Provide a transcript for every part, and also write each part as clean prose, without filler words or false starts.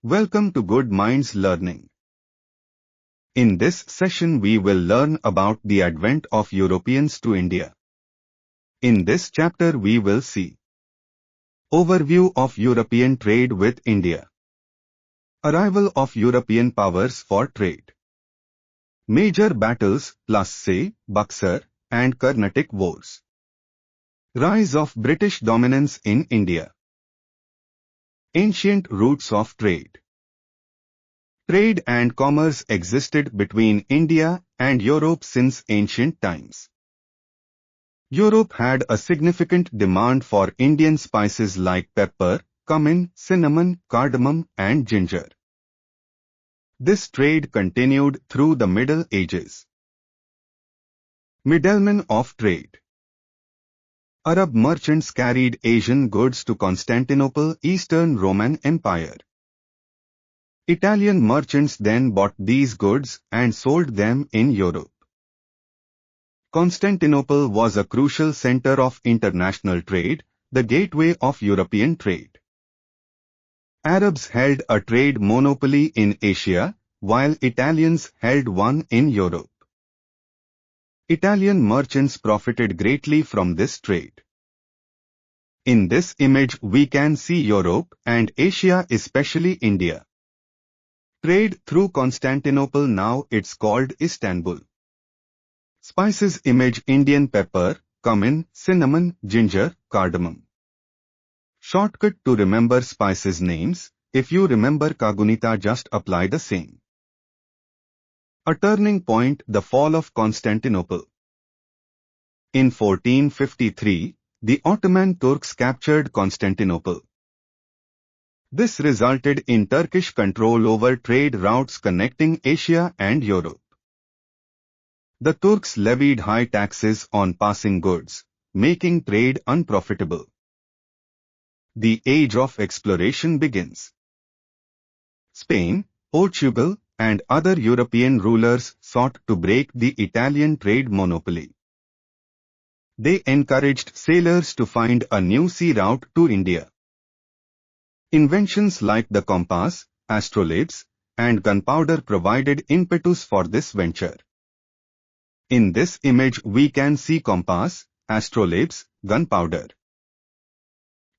Welcome to Good Minds Learning. In this session we will learn about the advent of Europeans to India. In this chapter we will see overview of European trade with India, arrival of European powers for trade, major battles, Plassey, Buxar, and Carnatic wars, rise of British dominance in India, ancient routes of trade. Trade and commerce existed between India and Europe since ancient times. Europe had a significant demand for Indian spices like pepper, cumin, cinnamon, cardamom, and ginger. This trade continued through the Middle Ages. Middlemen of trade. Arab merchants carried Asian goods to Constantinople, Eastern Roman Empire. Italian merchants then bought these goods and sold them in Europe. Constantinople was a crucial center of international trade, the gateway of European trade. Arabs held a trade monopoly in Asia, while Italians held one in Europe. Italian merchants profited greatly from this trade. In this image we can see Europe and Asia, especially India. Trade through Constantinople, now it's called Istanbul. Spices image Indian pepper, cumin, cinnamon, ginger, cardamom. Shortcut to remember spices names, if you remember Kagunita, just apply the same. A turning point, the fall of Constantinople. In 1453, the Ottoman Turks captured Constantinople. This resulted in Turkish control over trade routes connecting Asia and Europe. The Turks levied high taxes on passing goods, making trade unprofitable. The age of exploration begins. Spain, Portugal, and other European rulers sought to break the Italian trade monopoly. They encouraged sailors to find a new sea route to India. Inventions like the compass, astrolabes, and gunpowder provided impetus for this venture. In this image we can see compass, astrolabes, gunpowder.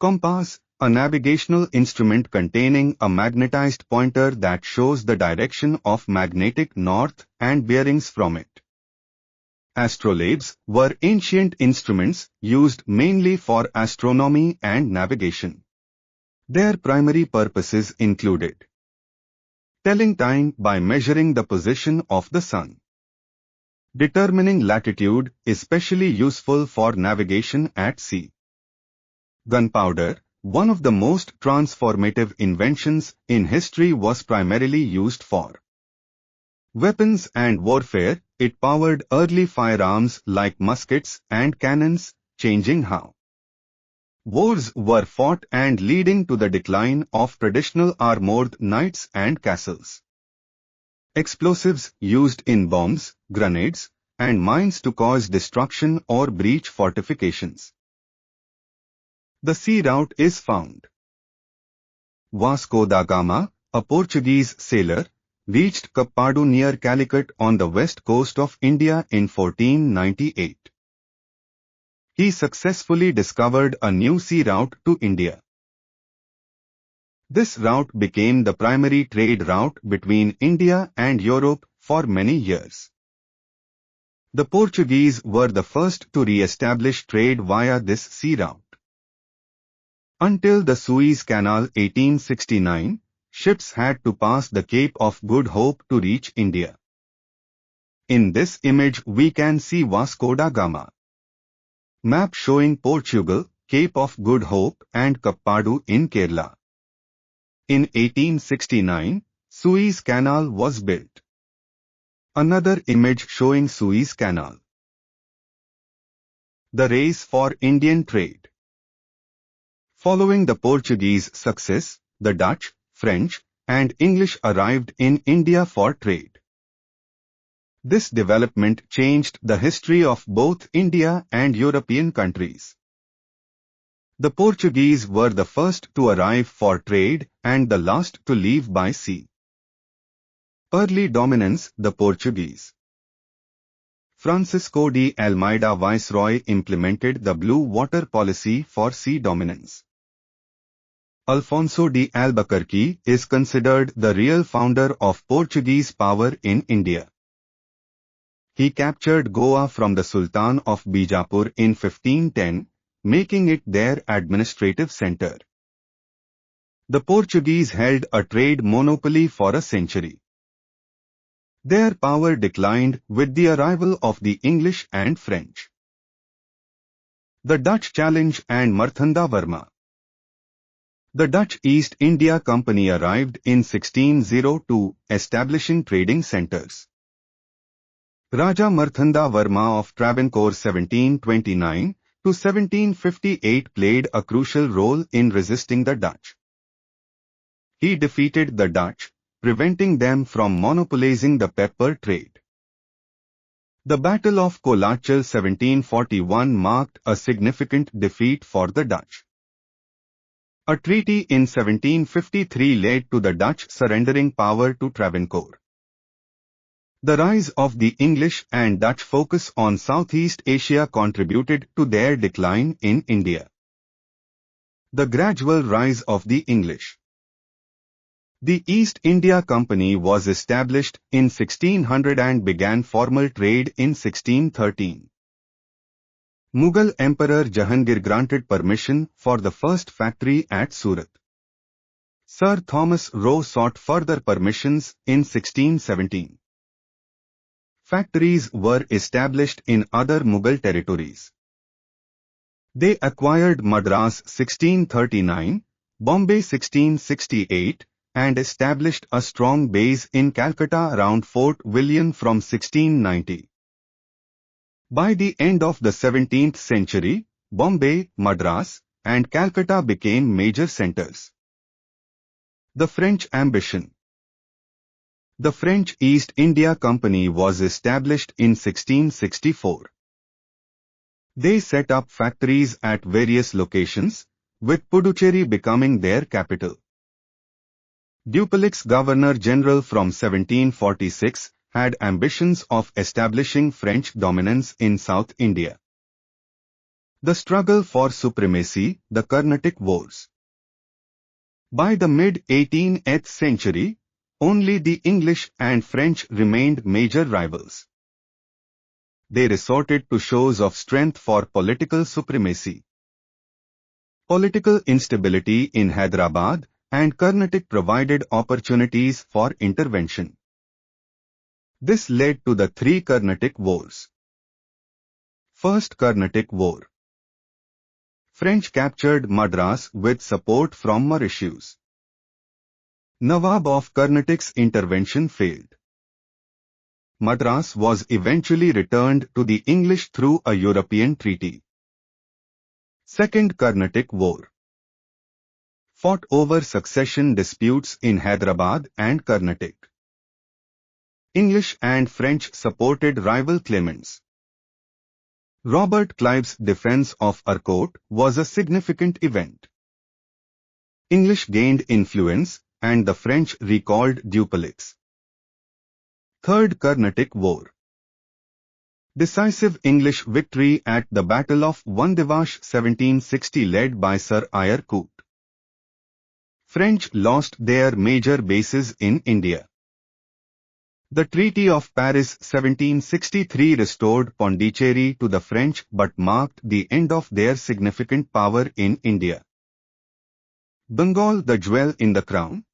Compass, a navigational instrument containing a magnetized pointer that shows the direction of magnetic north and bearings from it. Astrolabes were ancient instruments used mainly for astronomy and navigation. Their primary purposes included telling time by measuring the position of the sun, determining latitude, especially useful for navigation at sea. Gunpowder, one of the most transformative inventions in history, was primarily used for weapons and warfare. It powered early firearms like muskets and cannons, changing how wars were fought and leading to the decline of traditional armored knights and castles. Explosives used in bombs, grenades, and mines to cause destruction or breach fortifications. The sea route is found. Vasco da Gama, a Portuguese sailor, reached Cape Pardo near Calicut on the west coast of India in 1498. He successfully discovered a new sea route to India. This route became the primary trade route between India and Europe for many years. The Portuguese were the first to re-establish trade via this sea route. Until the Suez Canal 1869, ships had to pass the Cape of Good Hope to reach India. In this image we can see Vasco da Gama map showing Portugal, Cape of Good Hope, and Cape Pardo in Kerala. In 1869, Suez Canal was built. Another image showing Suez Canal. The race for Indian trade. Following the Portuguese success, the Dutch, French, and English arrived in India for trade. This development changed the history of both India and European countries. The Portuguese were the first to arrive for trade and the last to leave by sea. Early dominance, the Portuguese. Francisco de Almeida Viceroy implemented the blue water policy for sea dominance. Alfonso de Albuquerque is considered the real founder of Portuguese power in India. He captured Goa from the Sultan of Bijapur in 1510, making it their administrative center. The Portuguese held a trade monopoly for a century. Their power declined with the arrival of the English and French. The Dutch challenge and Marthanda Varma. The Dutch East India Company arrived in 1602, establishing trading centers. Raja Marthanda Varma of Travancore 1729 to 1758 played a crucial role in resisting the Dutch. He defeated the Dutch, preventing them from monopolizing the pepper trade. The Battle of Colachel 1741 marked a significant defeat for the Dutch. A treaty in 1753 led to the Dutch surrendering power to Travancore. The rise of the English and Dutch focus on Southeast Asia contributed to their decline in India. The gradual rise of the English. The East India Company was established in 1600 and began formal trade in 1613. Mughal Emperor Jahangir granted permission for the first factory at Surat. Sir Thomas Roe sought further permissions in 1617. Factories were established in other Mughal territories. They acquired Madras 1639, Bombay 1668, and established a strong base in Calcutta around Fort William from 1690. By the end of the 17th century, Bombay, Madras, and Calcutta became major centers. The French ambition. The French East India Company was established in 1664. They set up factories at various locations, with Puducherry becoming their capital. Dupleix Governor-General from 1746 had ambitions of establishing French dominance in South India. The struggle for supremacy, the Carnatic Wars. By the mid-18th century, only the English and French remained major rivals. They resorted to shows of strength for political supremacy. Political instability in Hyderabad and Carnatic provided opportunities for intervention. This led to the three Carnatic Wars. First Carnatic War. French captured Madras with support from Mauritius. Nawab of Carnatic's intervention failed. Madras was eventually returned to the English through a European treaty. Second Carnatic War. Fought over succession disputes in Hyderabad and Carnatic. English and French supported rival claimants. Robert Clive's defense of Arcot was a significant event. English gained influence, and the French recalled Dupleix. Third Carnatic War. Decisive English victory at the Battle of Vandivash 1760 led by Sir Eyre Coote. French lost their major bases in India. The Treaty of Paris 1763 restored Pondicherry to the French but marked the end of their significant power in India. Bengal, the jewel in the crown.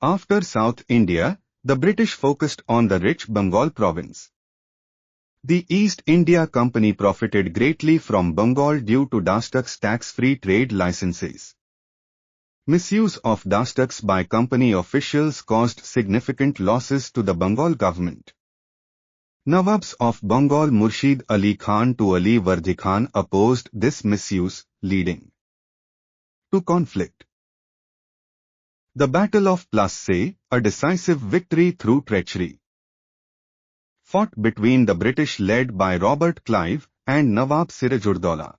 After South India, the British focused on the rich Bengal province. The East India Company profited greatly from Bengal due to Dastuks tax-free trade licenses. Misuse of Dastuks by company officials caused significant losses to the Bengal government. Nawabs of Bengal Murshid Ali Khan to Ali Wardi Khan opposed this misuse, leading to conflict. The Battle of Plassey, a decisive victory through treachery. Fought between the British led by Robert Clive and Nawab Sirajuddaula.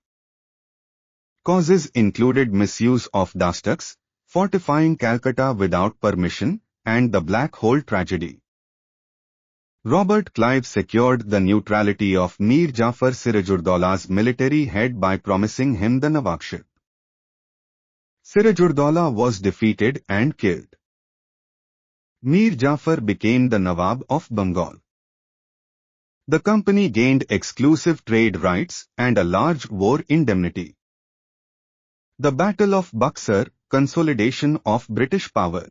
Causes included misuse of dastards, fortifying Calcutta without permission, and the Black Hole tragedy. Robert Clive secured the neutrality of Mir Jafar Sirajuddaullah's military head by promising him the Nawabship. Sirajuddaulah was defeated and killed. Mir Jafar became the Nawab of Bengal. The company gained exclusive trade rights and a large war indemnity. The Battle of Buxar, consolidation of British power.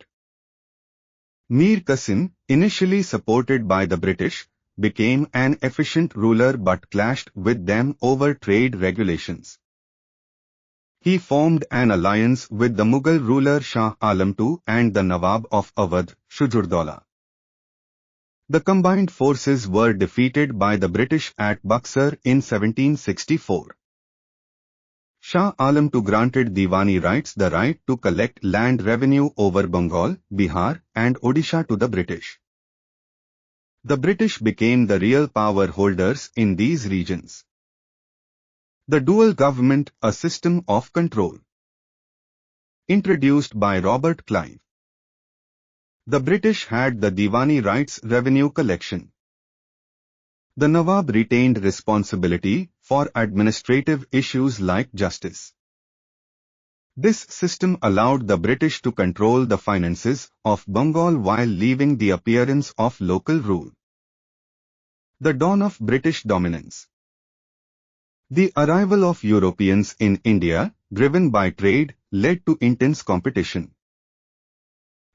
Mir Qasim, initially supported by the British, became an efficient ruler but clashed with them over trade regulations. He formed an alliance with the Mughal ruler Shah Alam II and the Nawab of Awadh, Shujaudaulah. The combined forces were defeated by the British at Buxar in 1764. Shah Alam II granted Diwani rights, the right to collect land revenue over Bengal, Bihar, and Odisha to the British. The British became the real power holders in these regions. The dual government, a system of control. Introduced by Robert Clive. The British had the Diwani rights revenue collection. The Nawab retained responsibility for administrative issues like justice. This system allowed the British to control the finances of Bengal while leaving the appearance of local rule. The dawn of British dominance. The arrival of Europeans in India, driven by trade, led to intense competition.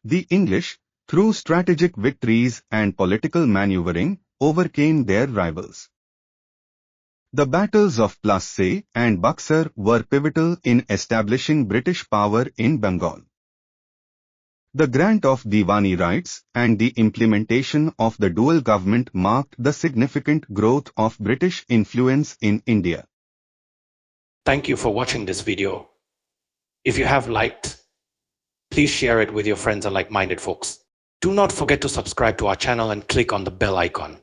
The English, through strategic victories and political maneuvering, overcame their rivals. The battles of Plassey and Buxar were pivotal in establishing British power in Bengal. The grant of Diwani rights and the implementation of the dual government marked the significant growth of British influence in India. Thank you for watching this video. If you have liked, please share it with your friends and like-minded folks. Do not forget to subscribe to our channel and click on the bell icon.